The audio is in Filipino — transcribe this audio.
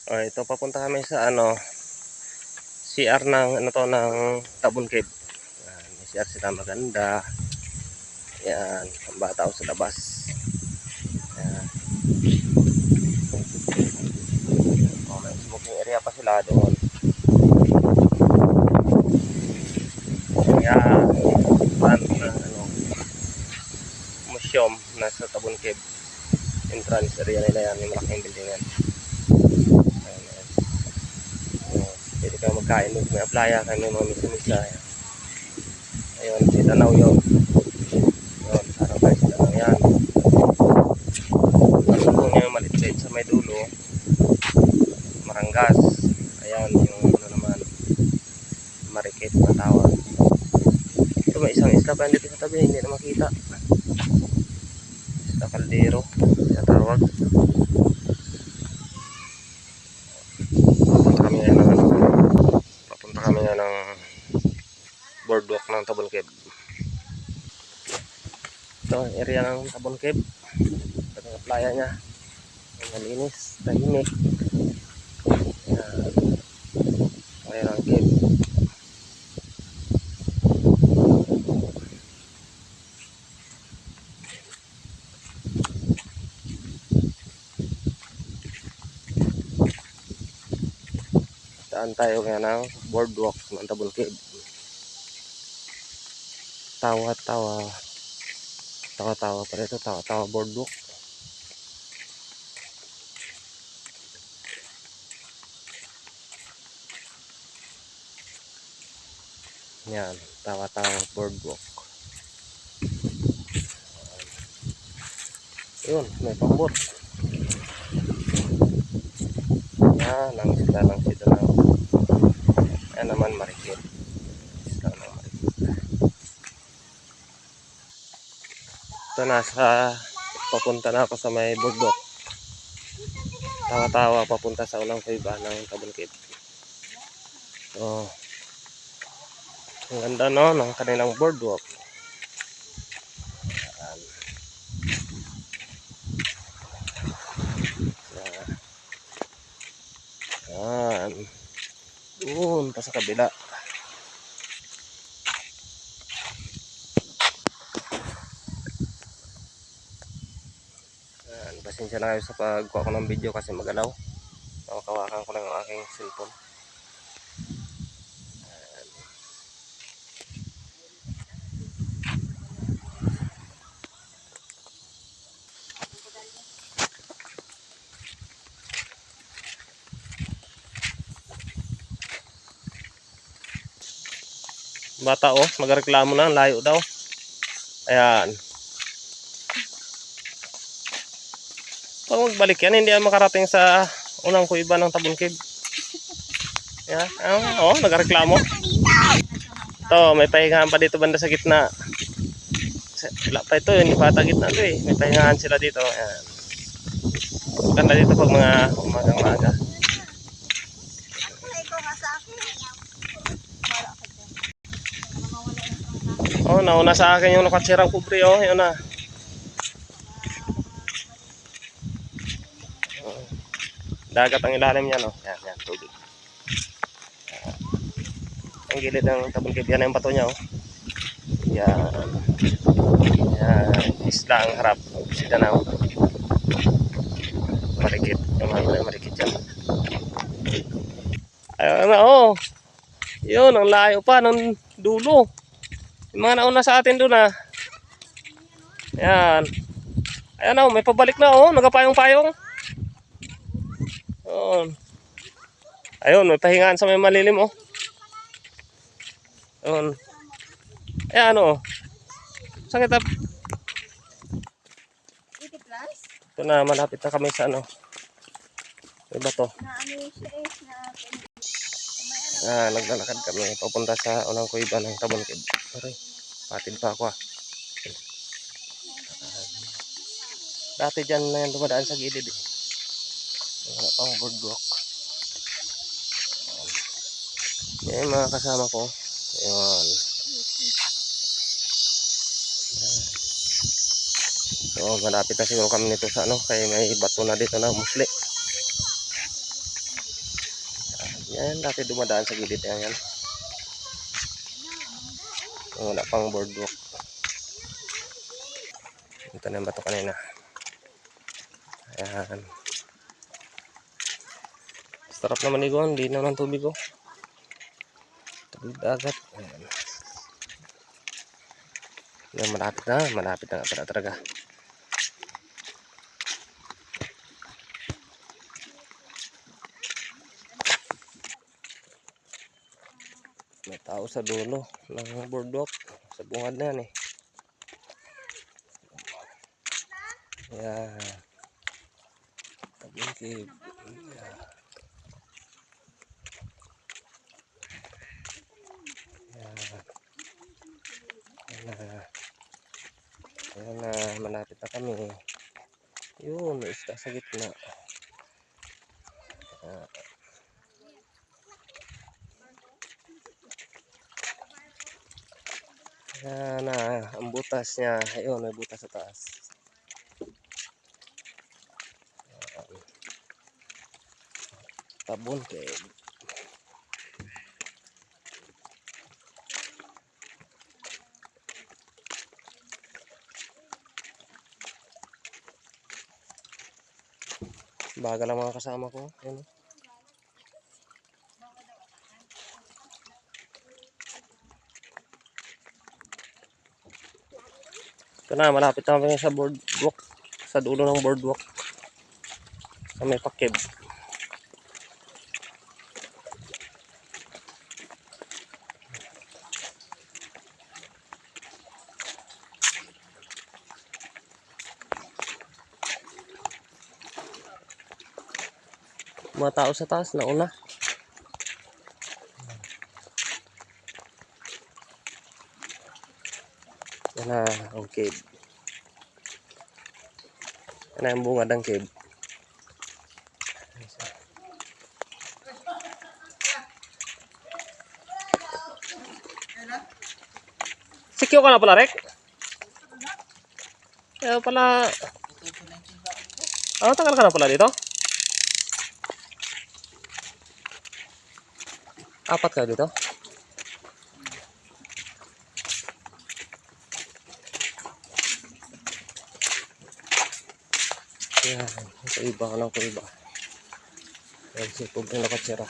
Ito papunta kami sa CR ng ng Tabon Cave. Yan, may CR sila maganda. Yan, ang bata sa labas. Yan. May smoking area pa sila doon. Yan, museum nasa Tabon Cave. Entrance area nila yan, yung malaking building yan. Pwede kayo magkain doon, may playa, may mga misa-misa. Ayun, si Tanaw yun. Ayun, sarang tayo si Tanaw yan. Nasumbong niya yung malit-lit sa may dulo. Marangas. Ayan, yung naman, Marikit na tawag. Ito, may isang isla pa dito sa tabi, hindi na makita. Isla Caldero, na tawag. Papunta kami na ng boardwalk ng Tabon Cave. Ito ang area ng Tabon Cave. Ito ang playa niya. Malinis, tahimik. Ayan ang cave. Saan tayo kaya ng boardwalk ng Tabon Cave. Tawa-tawa pa rito, tawa-tawa boardwalk. Yan, tawa-tawa boardwalk. Yun, may pambot. Yan, ang isla ng Sidanao. Ayan naman Marikit. Isla ng Marikit. Ito papunta na ako sa may boardwalk. Tawa-tawa papunta sa unang kuiba ng Tabon Cave. So, ang ganda no ng kanilang boardwalk. Yan. Doon pa sa kabila. Yan. Pasensya na kayo sa pagkuha ko ng video kasi magalaw. Kawakan ko lang ang aking cellphone. Bata magreklamo na, layo daw. Ayan. Pag magbalik yan, hindi yan makarating sa unang kuiba ng Tabon Cave. Ayan. Nagreklamo. Ito, may pahingahan pa dito banda sa gitna. Wala pa ito, hindi pa ata gitna ito eh. May pahingahan sila dito. Ayan. Ganda dito pag mga umaga-umaga. Nauna sa akin yung nakatsirang kubre yun na. Dagat ang ilalim niya Yan, tubig. Ang gilid ng Tabon Cave yan yung bato niya Yan. Yan, isla ang harap. Sidanao. Marikit. Marikit yan. Ayun na Yun, ang layo pa ng dulo. Yung mga nauna sa atin doon Yan. Ayan may pabalik na nagapayong-payong. Ayun, may pahingaan sa may malilim Ayun. Ayan Saan kita? Ito na, malapit na kami sa iba to. Naglalakad kami papunta sa unang kuiba ng Tabon Cave. Sorry, patid pa ako dati dyan na yan dumadaan sa gilid wala pang boardwalk. Yan mga kasama ko. Ayun. So malapit na siguro kami nito sa kaya may bato na dito na musli. Yan, dati dumadaan sa gilid yan. Yan. Wala pang boardwalk. Ito na yung bato kanina. Ayan. Sarap naman iguan, linaw ng tubig ko. Tubig dagat. Ayan. Yan, malapit na nga talaga. May tao sa dulo ng boardwalk. Sa bungad na yan eh. Ayan. Tabon Cave. Ayan. Ayan na, malapit na kami. Yun, may isda sa gitna. Ayan na, ang butas niya. Ayun, may butas sa taas. Tabon Cave. Bagal ang mga kasama ko. Ayan. Ito na, malapit na kami sa boardwalk. Sa dulo ng boardwalk. Sa may pakib. Mga tao sa taas, nauna. Yan na, ang cave. Yan na yung bungad ng cave. Sikyo ka na pala, Rek? Kaya pala... tagal ka na pala dito? 4 ka dito? Ayan, kuiba ka ng kuiba. Ayan, sipog ng nakatsira.